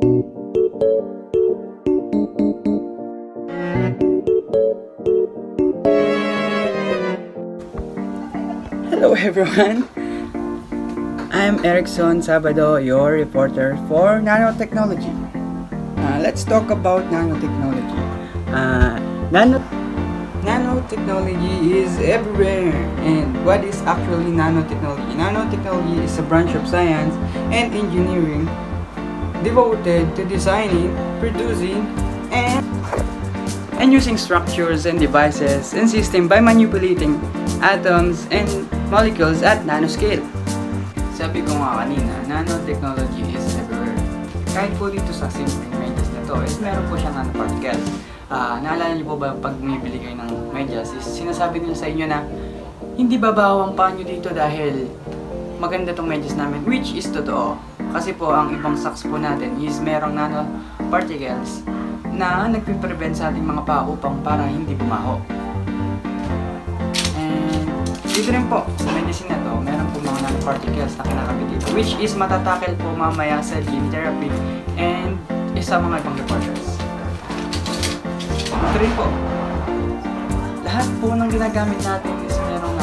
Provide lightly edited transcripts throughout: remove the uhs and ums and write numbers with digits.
Hello everyone, I'm Erickson Sabado, your reporter for nanotechnology. Let's talk about nanotechnology. Nanotechnology is everywhere. And what is actually nanotechnology? Nanotechnology is a branch of science and engineering devoted to designing, producing, and using structures and devices and systems by manipulating atoms and molecules at nanoscale. Sabi ko nga kanina, nanotechnology is everywhere. Kahit po dito sa simple medyas na to, meron po siyang nanoparticles. Naalala niyo po ba pag bumibili kayo ng medyas, sinasabi nila sa inyo na hindi babawang pa nyo dito dahil maganda tong medyas namin, which is totoo. Kasi po ang ibang socks po natin is merong nanoparticles na nagpiprevent sa ating mga paa upang para hindi bumaho. And dito rin po, sa medicine na to, meron po mga nanoparticles na kinakabit dito, which is matatakel po mamaya sa gene therapy and isa mga ibang departures. Ito rin po, lahat po ng ginagamit natin is merong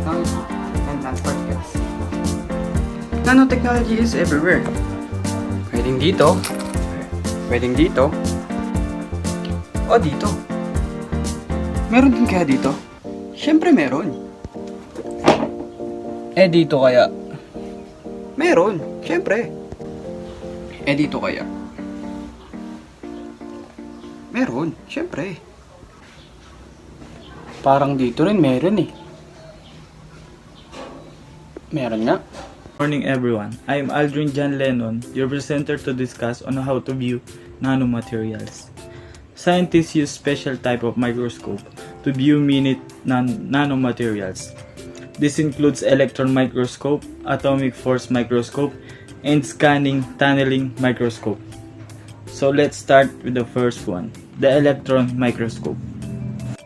nanoparticles. Nanotechnology is everywhere. Pwedeng dito, o dito. Meron din kaya dito? Siyempre meron. Dito kaya? Meron, siyempre. Dito kaya? Meron, siyempre. Parang dito rin meron eh. Meron nga. Morning everyone, I am Aldrin John Lennon, your presenter to discuss on how to view nanomaterials. Scientists use special type of microscope to view minute nanomaterials. This includes electron microscope, atomic force microscope, and scanning tunneling microscope. So let's start with the first one, the electron microscope.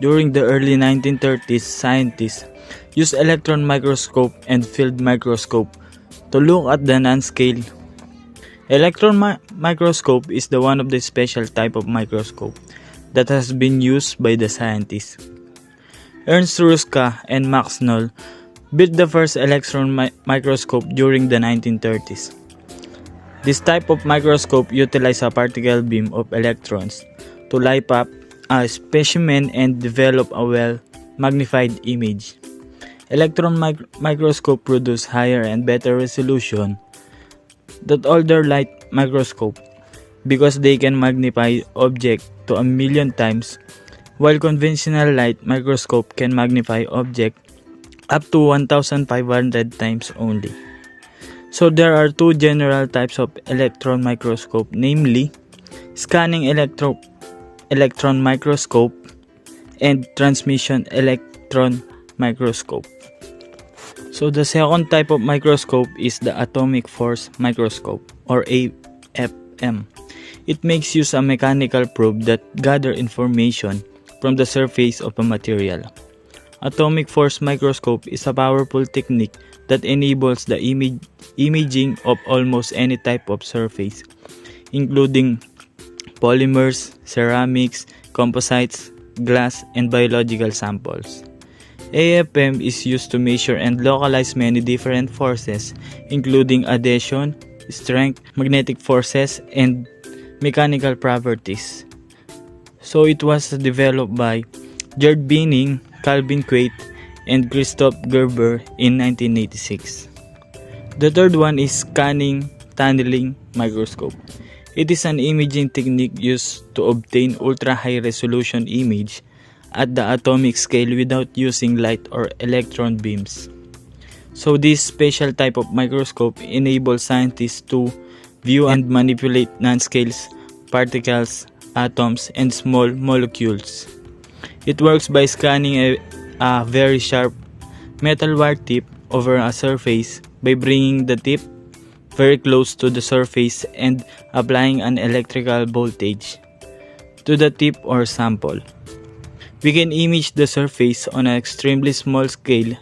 During the early 1930s, scientists used electron microscope and field microscope to look at the nanoscale. Electron microscope is the one of the special type of microscope that has been used by the scientists. Ernst Ruska and Max Knoll built the first electron microscope during the 1930s. This type of microscope utilizes a particle beam of electrons to light up a specimen and develop a well-magnified image. Electron microscope produce higher and better resolution than older light microscope because they can magnify object to 1,000,000 times, while conventional light microscope can magnify object up to 1,500 times only. So there are two general types of electron microscope, namely scanning electron microscope and transmission electron microscope. So the second type of microscope is the atomic force microscope, or AFM. It makes use of a mechanical probe that gather information from the surface of a material. Atomic force microscope is a powerful technique that enables the imaging of almost any type of surface, including polymers, ceramics, composites, glass, and biological samples. AFM is used to measure and localize many different forces, including adhesion, strength, magnetic forces, and mechanical properties. So it was developed by Gerd Binning, Calvin Quate, and Christoph Gerber in 1986. The third one is scanning tunneling microscope. It is an imaging technique used to obtain ultra-high resolution image at the atomic scale without using light or electron beams. So this special type of microscope enables scientists to view and manipulate nanoscale particles, atoms, and small molecules. It works by scanning a very sharp metal wire tip over a surface by bringing the tip very close to the surface and applying an electrical voltage to the tip or sample. We can image the surface on an extremely small scale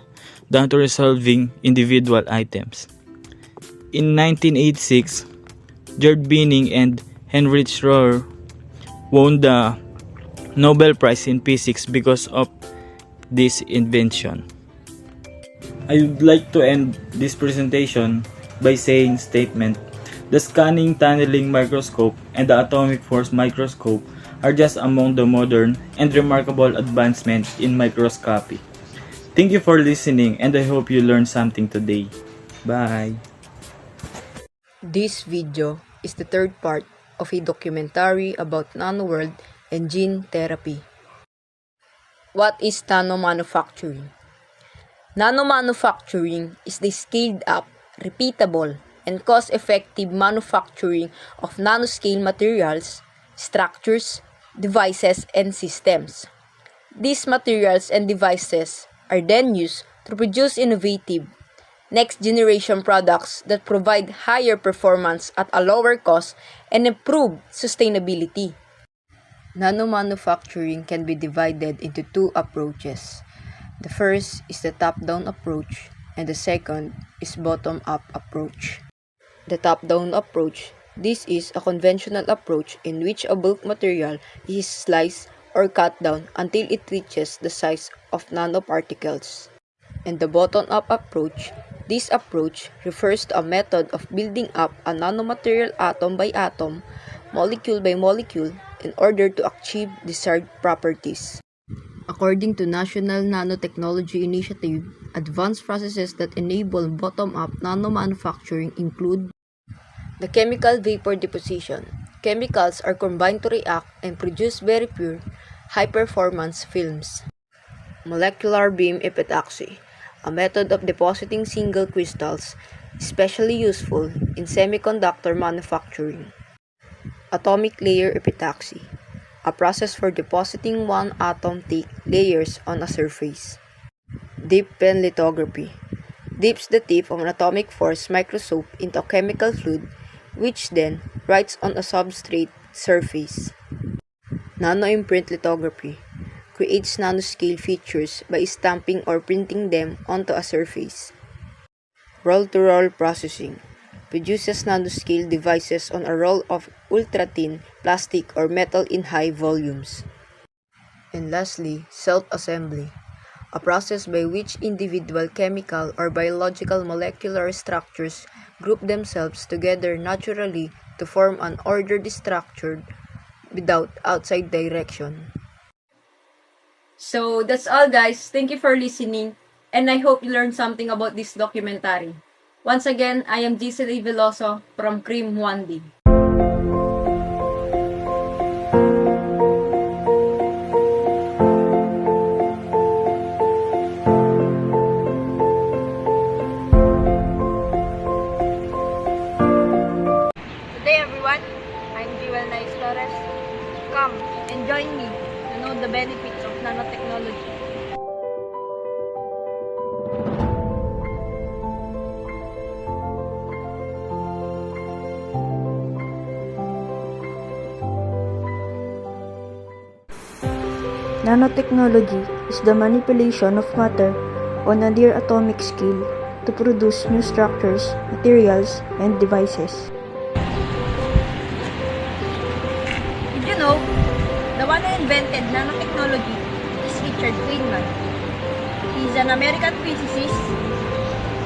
down to resolving individual items. In 1986, Gerd Binning and Heinrich Rohr won the Nobel Prize in Physics because of this invention. I would like to end this presentation by saying statement. The scanning tunneling microscope and the atomic force microscope are just among the modern and remarkable advancements in microscopy. Thank you for listening and I hope you learned something today. Bye! This video is the third part of a documentary about nanoworld and gene therapy. What is nanomanufacturing? Nanomanufacturing is the scaled-up, repeatable, and cost-effective manufacturing of nanoscale materials, structures, devices, and systems. These materials and devices are then used to produce innovative, next-generation products that provide higher performance at a lower cost and improve sustainability. Nanomanufacturing can be divided into two approaches. The first is the top-down approach, and the second is bottom-up approach. The top-down approach, this is a conventional approach in which a bulk material is sliced or cut down until it reaches the size of nanoparticles. And the bottom-up approach, this approach refers to a method of building up a nanomaterial atom by atom, molecule by molecule, in order to achieve desired properties. According to National Nanotechnology Initiative, advanced processes that enable bottom-up nanomanufacturing include the chemical vapor deposition. Chemicals are combined to react and produce very pure, high-performance films. Molecular beam epitaxy, a method of depositing single crystals, especially useful in semiconductor manufacturing. Atomic layer epitaxy, a process for depositing one atom thick layers on a surface. Dip pen lithography dips the tip of an atomic force microscope into a chemical fluid, which then writes on a substrate surface. Nanoimprint lithography creates nanoscale features by stamping or printing them onto a surface. Roll-to-roll processing produces nanoscale devices on a roll of ultra-thin plastic or metal in high volumes. And lastly, self-assembly, a process by which individual chemical or biological molecular structures group themselves together naturally to form an ordered structure without outside direction. So that's all, guys. Thank you for listening, and I hope you learned something about this documentary. Once again, I am Giselle Veloso from Cream 1D. Today everyone, I'm Jewel Nice Torres. Come and join me to know the benefits of nanotechnology. Nanotechnology is the manipulation of matter on a near atomic scale to produce new structures, materials, and devices. Did you know, the one who invented nanotechnology is Richard Feynman. He is an American physicist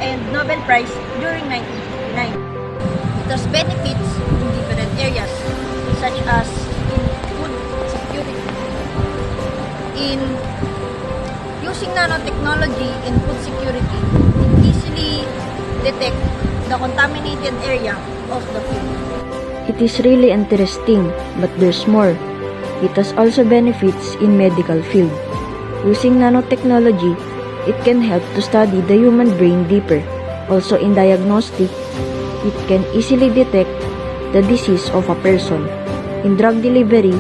and Nobel Prize during 1959. It has benefits in different areas, such as in food security. In using nanotechnology in food security, it easily detects the contaminated area of the food. It is really interesting, but there's more. It has also benefits in medical field. Using nanotechnology, it can help to study the human brain deeper. Also in diagnostic, it can easily detect the disease of a person. In drug delivery,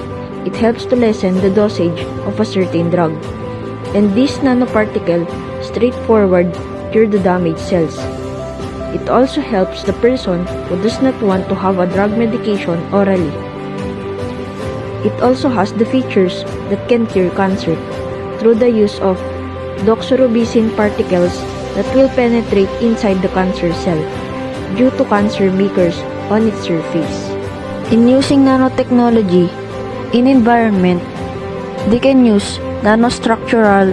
it helps to lessen the dosage of a certain drug. And this nanoparticle straightforward cure the damaged cells. It also helps the person who does not want to have a drug medication orally. It also has the features that can cure cancer through the use of doxorubicin particles that will penetrate inside the cancer cell. Due to cancer makers on its surface. In using nanotechnology in environment, they can use nanostructural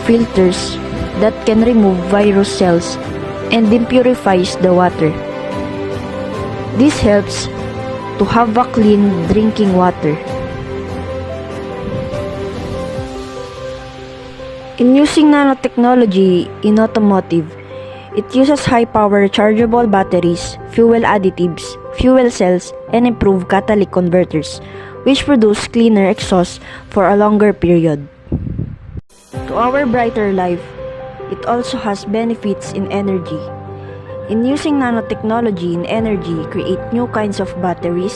filters that can remove virus cells and impurifies the water. This helps to have a clean drinking water. In using nanotechnology in automotive, it uses high-power rechargeable batteries, fuel additives, fuel cells, and improved catalytic converters, which produce cleaner exhaust for a longer period. To our brighter life, it also has benefits in energy. In using nanotechnology in energy, create new kinds of batteries,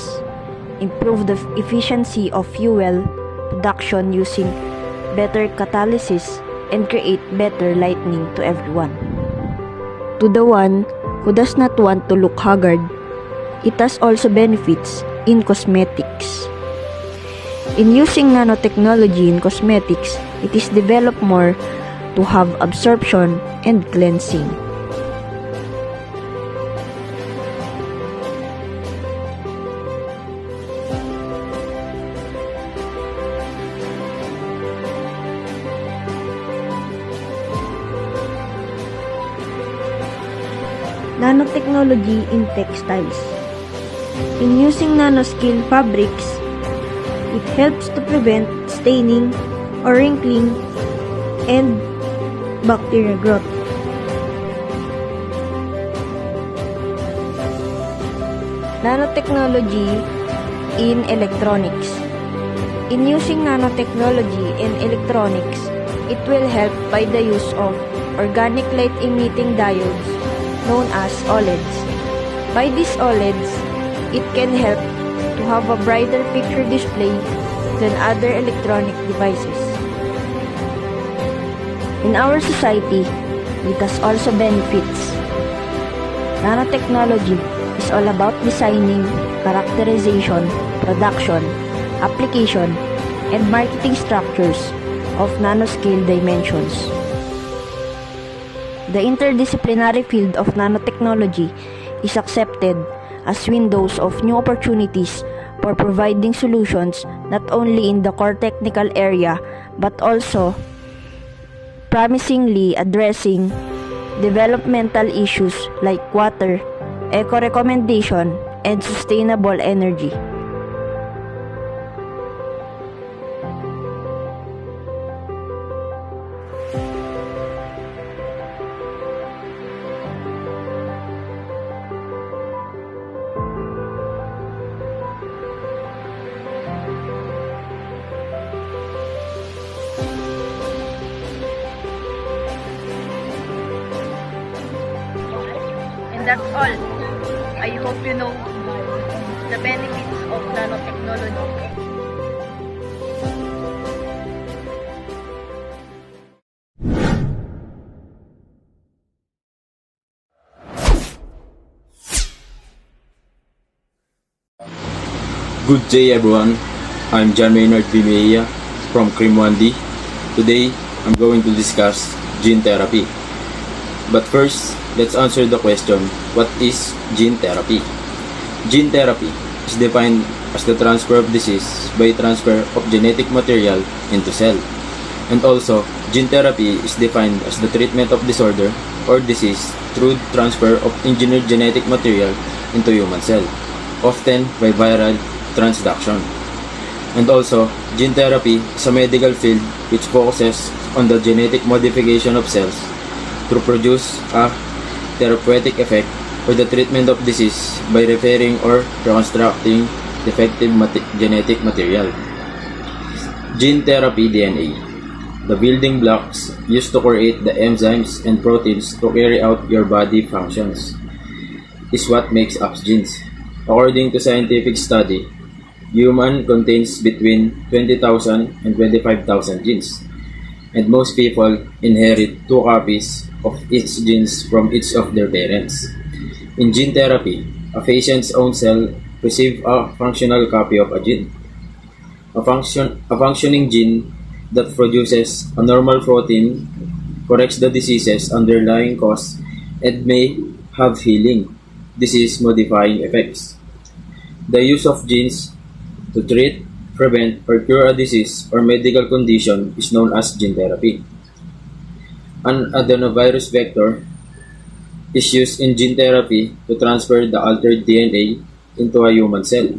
improve the efficiency of fuel production using better catalysis, and create better lighting to everyone. To the one who does not want to look haggard, it has also benefits in cosmetics. In using nanotechnology in cosmetics, it is developed more to have absorption and cleansing. Nanotechnology in textiles. In using nanoscale fabrics, it helps to prevent staining or wrinkling and bacterial growth. Nanotechnology in electronics. In using nanotechnology in electronics, it will help by the use of organic light emitting diodes known as OLEDs. By these OLEDs, it can help to have a brighter picture display than other electronic devices. In our society, it has also benefits. Nanotechnology is all about designing, characterization, production, application, and marketing structures of nanoscale dimensions. The interdisciplinary field of nanotechnology is accepted as windows of new opportunities for providing solutions not only in the core technical area but also promisingly addressing developmental issues like water, eco-recommendation, and sustainable energy. And that's all. I hope you know the benefits of nanotechnology. Good day everyone, I'm John Maynard Vimea from CRIM 1D. Today, I'm going to discuss gene therapy. But first, let's answer the question, what is gene therapy? Gene therapy is defined as the transfer of disease by transfer of genetic material into cell. And also, gene therapy is defined as the treatment of disorder or disease through transfer of engineered genetic material into human cell, often by viral transduction. And also, gene therapy is a medical field which focuses on the genetic modification of cells to produce a therapeutic effect for the treatment of disease by repairing or reconstructing defective genetic material. Gene therapy DNA. The building blocks used to create the enzymes and proteins to carry out your body functions is what makes up genes. According to scientific study, human contains between 20,000 and 25,000 genes, and most people inherit 2 copies of each genes from each of their parents. In gene therapy, a patient's own cell receives a functional copy of a gene. A functioning gene that produces a normal protein corrects the disease's underlying cause and may have healing. disease-modifying effects. The use of genes to treat, prevent, or cure a disease or medical condition is known as gene therapy. An adenovirus vector is used in gene therapy to transfer the altered DNA into a human cell.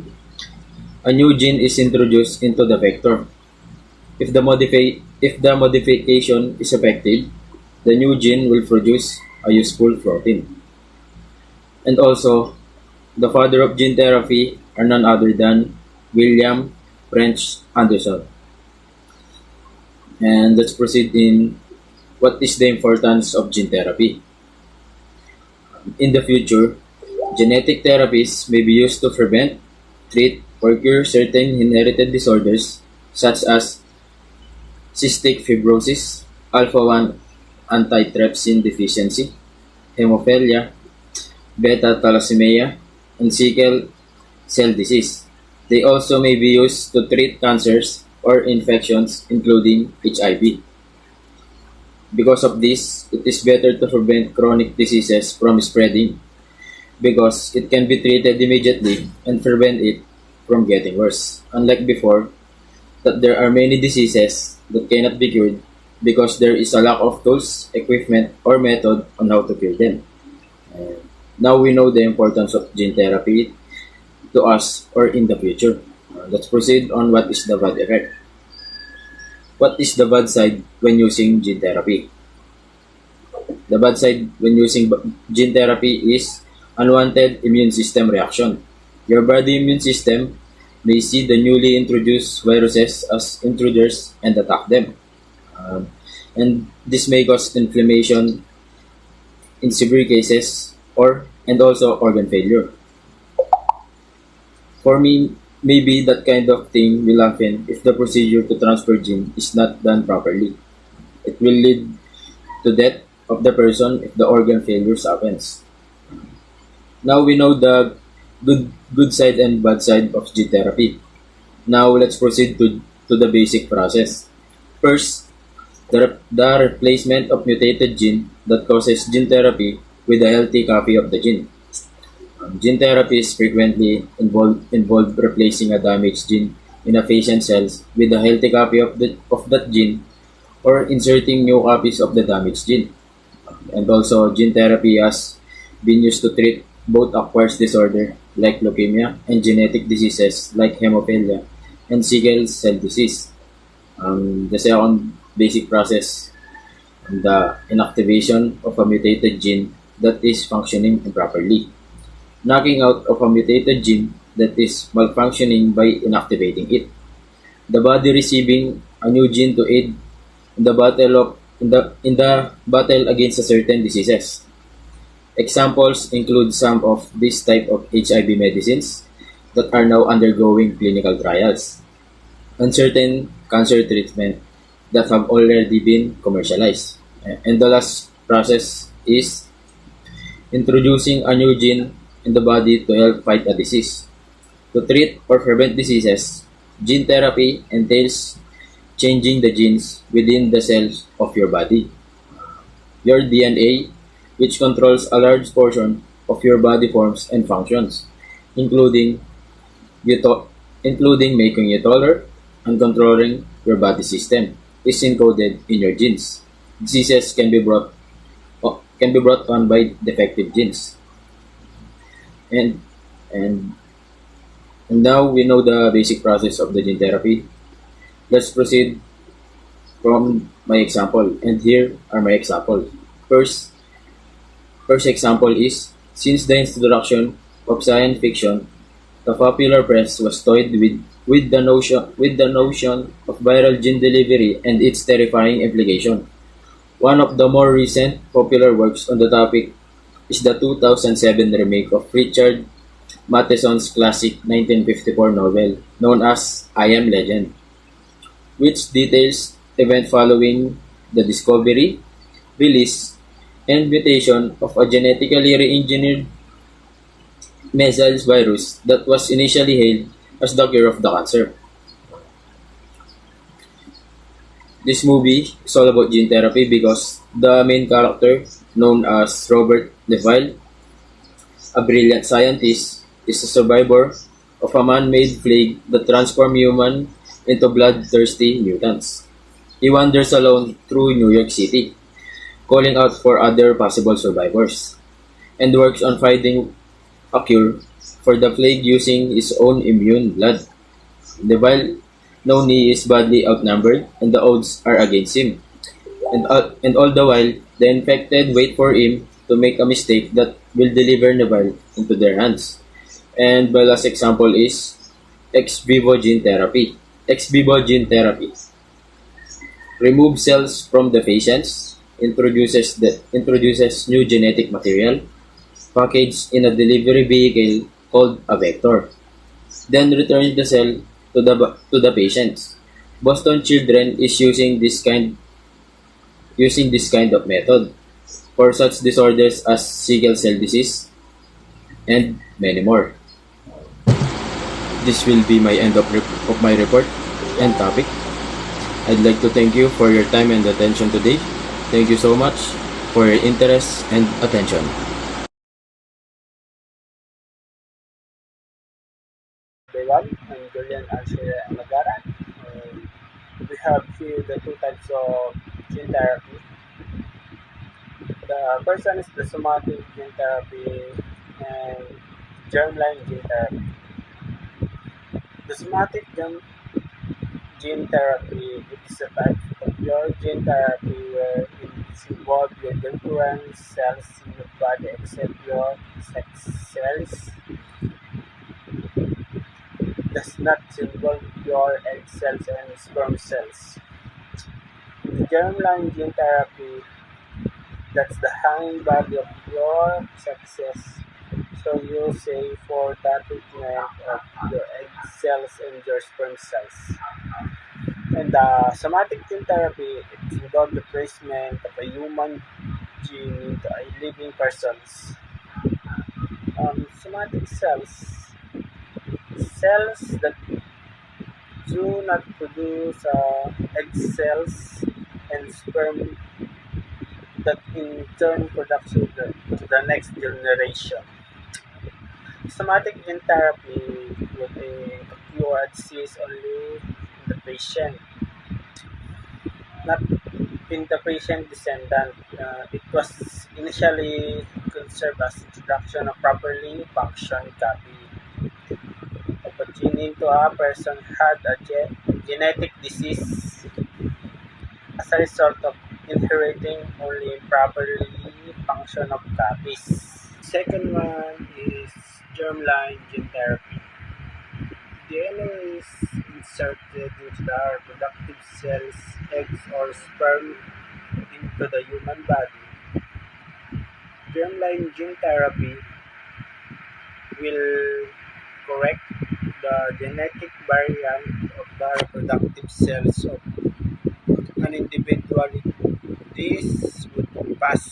A new gene is introduced into the vector. If the modification is effective, the new gene will produce a useful protein. And also, the father of gene therapy are none other than William French Anderson. And let's proceed in what is the importance of gene therapy. In the future, genetic therapies may be used to prevent, treat, or cure certain inherited disorders such as cystic fibrosis, alpha-1 antitrypsin deficiency, hemophilia, beta thalassemia, and sickle cell disease. They also may be used to treat cancers or infections including HIV. Because of this, it is better to prevent chronic diseases from spreading because it can be treated immediately and prevent it from getting worse. Unlike before, that there are many diseases that cannot be cured because there is a lack of tools, equipment, or method on how to cure them. And now we know the importance of gene therapy to us or in the future. Let's proceed on what is the bad effect. What is the bad side when using gene therapy? The bad side when using gene therapy is unwanted immune system reaction. Your body immune system may see the newly introduced viruses as intruders and attack them. And this may cause inflammation in severe cases and also organ failure. For me, maybe that kind of thing will happen if the procedure to transfer gene is not done properly. It will lead to death of the person if the organ failure happens. Now we know the good side and bad side of gene therapy. Now let's proceed to the basic process. First, the replacement of mutated gene that causes gene therapy with a healthy copy of the gene. Gene therapy is frequently involved replacing a damaged gene in a patient's cells with a healthy copy of that gene or inserting new copies of the damaged gene. And also, gene therapy has been used to treat both acquired disorder like leukemia and genetic diseases like hemophilia and sickle cell disease. The second basic process, the inactivation of a mutated gene that is functioning improperly. Knocking out of a mutated gene that is malfunctioning by inactivating it. The body receiving a new gene to aid in the battle against a certain diseases. Examples include some of this type of HIV medicines that are now undergoing clinical trials, and certain cancer treatment that have already been commercialized. And the last process is introducing a new gene in the body to help fight a disease. To treat or prevent diseases, gene therapy entails changing the genes within the cells of your body. Your DNA, which controls a large portion of your body forms and functions, including making you taller and controlling your body system, is encoded in your genes. Diseases can be brought on by defective genes. And and now we know the basic process of the gene therapy. Let's proceed from my example, and here are my examples. First example is, since the introduction of science fiction, the popular press was toyed with the notion of viral gene delivery and its terrifying implication. One of the more recent popular works on the topic is the 2007 remake of Richard Matheson's classic 1954 novel known as I Am Legend, which details events following the discovery, release, and mutation of a genetically re-engineered measles virus that was initially hailed as the cure of the cancer. This movie is all about gene therapy because the main character, known as Robert Deville, A brilliant scientist is a survivor of a man-made plague that transformed humans into bloodthirsty mutants. He wanders alone through New York City, calling out for other possible survivors, and works on finding a cure for the plague using his own immune blood. The while Noni is badly outnumbered and the odds are against him. And all the while, the infected wait for him to make a mistake that will deliver Naval into their hands. And my last example is ex vivo gene therapy. Ex vivo gene therapy removes cells from the patients, introduces new genetic material packaged in a delivery vehicle called a vector, then returns the cell to the patients. Boston Children is using this kind of method for such disorders as sickle cell disease and many more. This will be my end of my report and topic. I'd like to thank you for your time and attention today. Thank you so much for your interest and attention. Everyone, I'm Julian Alshira Magaran. We have here the two types of gene therapy. The first one is the somatic gene therapy and germline gene therapy. The somatic gene therapy is a type of pure gene therapy where it involves your different cells in your body except your sex cells. Does not involve your egg cells and sperm cells. The germline gene therapy, that's the hanging body of your success. So you say for the treatment of your egg cells and your sperm cells. And the somatic gene therapy, it involves the placement of a human gene into a living person's somatic cells that do not produce egg cells and sperm that in turn production to the next generation. Somatic gene therapy would cure a disease only in the patient, not in the patient descendant. It was initially conceived as introduction of properly functioning copy of a gene into a person had a genetic disease as a result of inheriting only improperly functional copies. Second one is germline gene therapy. DNA is inserted into the reproductive cells, eggs, or sperm into the human body. Germline gene therapy will correct the genetic variant of the reproductive cells of an individual. This would pass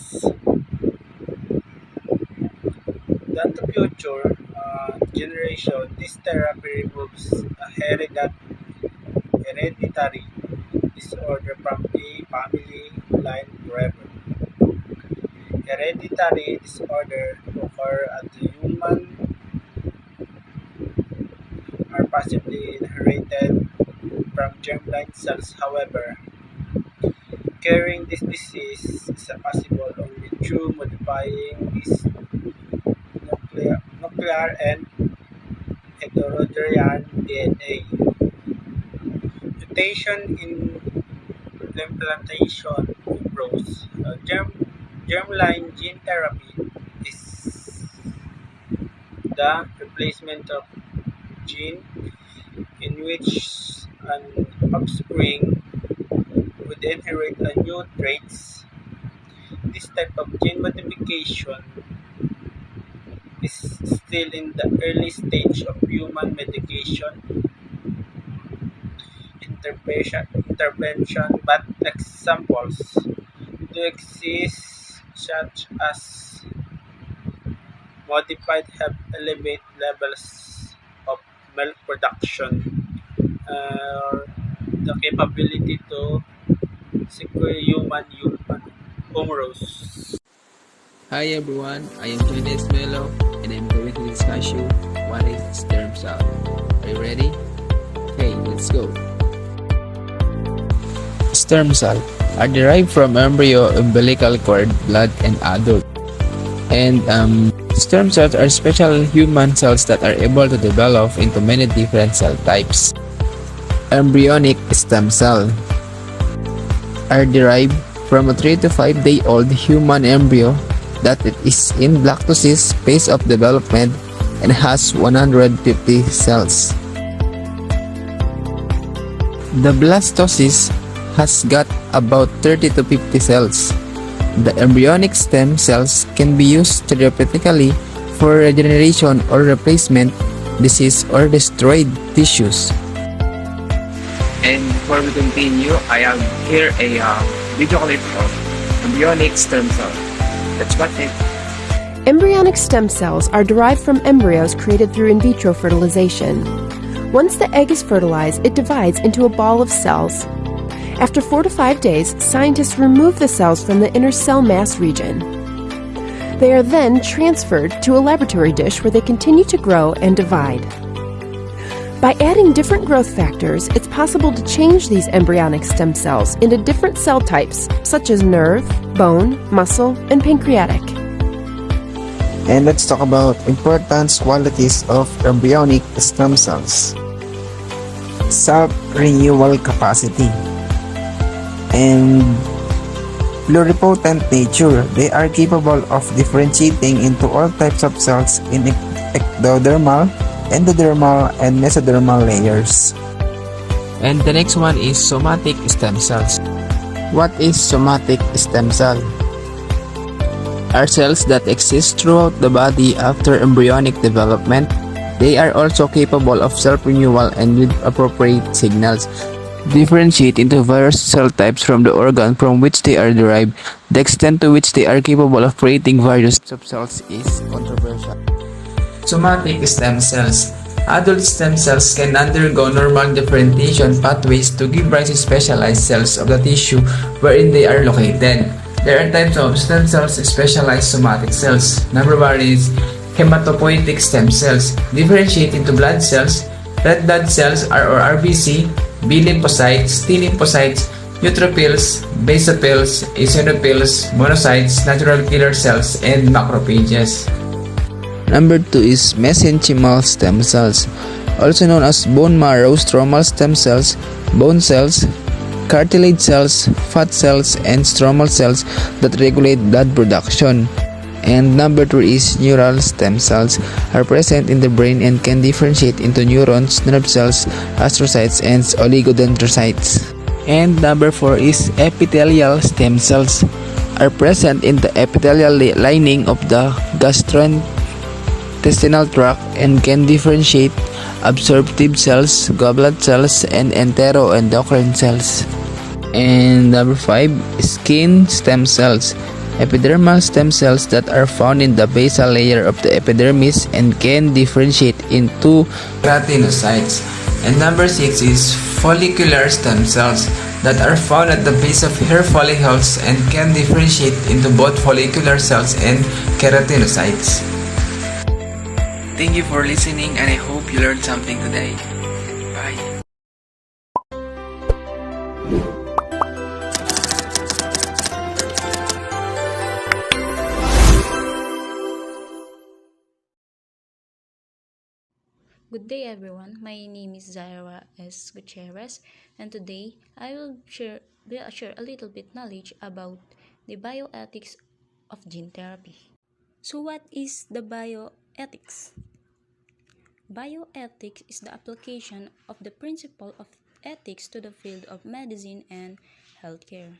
the future generation. This therapy removes a hereditary disorder from the family line forever. Hereditary disorder occur at the human are possibly inherited from germline cells. However, curing this disease is possible only through modifying this nuclear and heterogeneous DNA. Mutation in implantation grows. Germline gene therapy is the replacement of gene in which an offspring would inherit a new traits. This type of gene modification is still in the early stage of human medication intervention, but examples do exist such as modified have elevated levels of milk production or the capability to secure human humorous. Hi everyone, I am Janet Melo and I'm going to discuss you what is stem cell. Are you ready? Okay, let's go. Stem cell are derived from embryo, umbilical cord, blood, and adult. And stem cells are special human cells that are able to develop into many different cell types. Embryonic stem cell are derived from a 3 to 5 day old human embryo that it is in blastocyst phase of development and has 150 cells. The blastocyst has got about 30 to 50 cells. The embryonic stem cells can be used therapeutically for regeneration or replacement disease or destroyed tissues. And before we continue, I have here a video clip of embryonic stem cell. Let's watch it. Embryonic stem cells are derived from embryos created through in vitro fertilization. Once the egg is fertilized, it divides into a ball of cells. After 4 to 5 days, scientists remove the cells from the inner cell mass region. They are then transferred to a laboratory dish where they continue to grow and divide. By adding different growth factors, it's possible to change these embryonic stem cells into different cell types, such as nerve, bone, muscle, and pancreatic. And let's talk about important qualities of embryonic stem cells. Self-renewal capacity and pluripotent nature. They are capable of differentiating into all types of cells in ectodermal, endodermal, and mesodermal layers. And the next one is somatic stem cells. What is somatic stem cell? Are cells that exist throughout the body after embryonic development. They are also capable of self-renewal and with appropriate signals differentiate into various cell types from the organ from which they are derived. The extent to which they are capable of creating various subcells is controversial. Somatic stem cells. Adult stem cells can undergo normal differentiation pathways to give rise to specialized cells of the tissue wherein they are located. There are types of stem cells, specialized somatic cells. Number 1 is hematopoietic stem cells. Differentiate into blood cells, red blood cells or RBC, B lymphocytes, T lymphocytes, neutrophils, basophils, eosinophils, monocytes, natural killer cells, and macrophages. Number 2 is mesenchymal stem cells, also known as bone marrow stromal stem cells, bone cells, cartilage cells, fat cells, and stromal cells that regulate blood production. And number 3 is neural stem cells, are present in the brain and can differentiate into neurons, nerve cells, astrocytes, and oligodendrocytes. And number 4 is epithelial stem cells, are present in the epithelial lining of the gastrointestinal tract and can differentiate absorptive cells, goblet cells, and enteroendocrine cells. And number 5 is skin stem cells, epidermal stem cells that are found in the basal layer of the epidermis and can differentiate into keratinocytes. And number 6 is follicular stem cells that are found at the base of hair follicles and can differentiate into both follicular cells and keratinocytes. Thank you for listening and I hope you learned something today. Bye. Good day everyone, my name is Zaira S. Gutierrez and today I will share a little bit knowledge about the bioethics of gene therapy. So what is the bioethics? Bioethics is the application of the principle of ethics to the field of medicine and healthcare.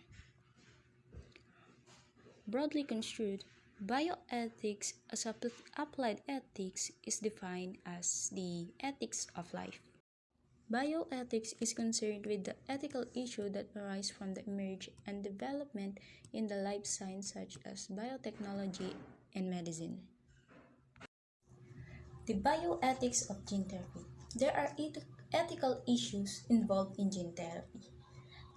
Broadly construed, bioethics as applied ethics is defined as the ethics of life. Bioethics is concerned with the ethical issues that arise from the emergence and development in the life science such as biotechnology and medicine. The bioethics of gene therapy. There are ethical issues involved in gene therapy.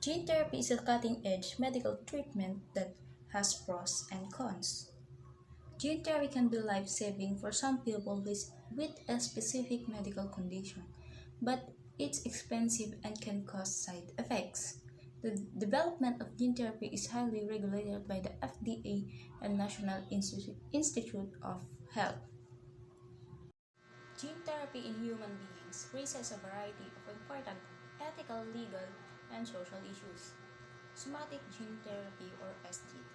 Gene therapy is a cutting-edge medical treatment that has pros and cons. Gene therapy can be life-saving for some people with a specific medical condition, but it's expensive and can cause side effects. The development of gene therapy is highly regulated by the FDA and National Institute of Health. Gene therapy in human beings raises a variety of important ethical, legal, and social issues. Somatic gene therapy, or SGT,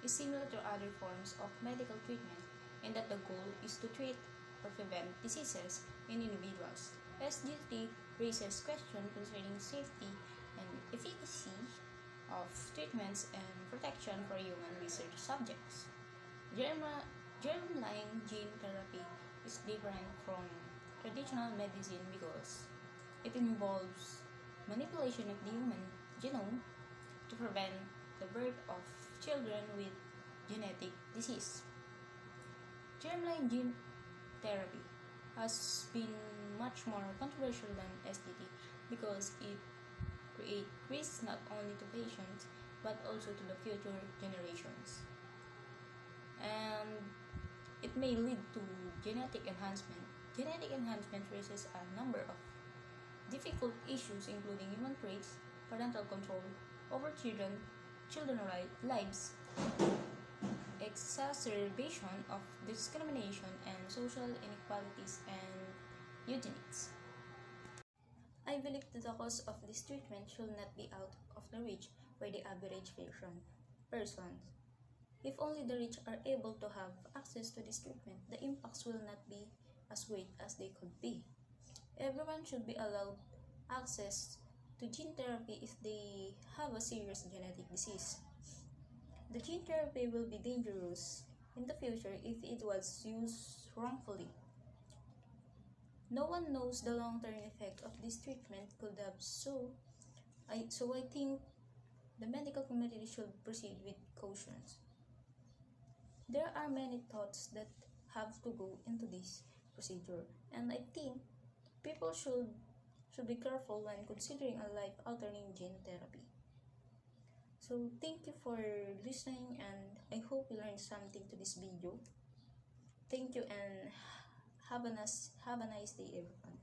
is similar to other forms of medical treatment in that the goal is to treat or prevent diseases in individuals. SGT raises questions concerning safety and efficacy of treatments and protection for human research subjects. Germline gene therapy is different from traditional medicine because it involves manipulation of the human genome to prevent the birth of children with genetic disease. Germline gene therapy has been much more controversial than STT because it creates risks not only to patients but also to the future generations. And it may lead to genetic enhancement. Genetic enhancement raises a number of difficult issues including human traits, parental control over children's lives, exacerbation of discrimination and social inequalities and eugenics. I believe that the cost of this treatment should not be out of the reach for the average person. If only the rich are able to have access to this treatment, the impacts will not be as great as they could be. Everyone should be allowed access to gene therapy if they have a serious genetic disease. The gene therapy will be dangerous in the future if it was used wrongfully. No one knows the long-term effect of this treatment could have, I think the medical community should proceed with caution. There are many thoughts that have to go into this procedure, and I think people should be careful when considering a life-altering gene therapy. So thank you for listening, and I hope you learned something to this video. Thank you, and have a nice day, everyone.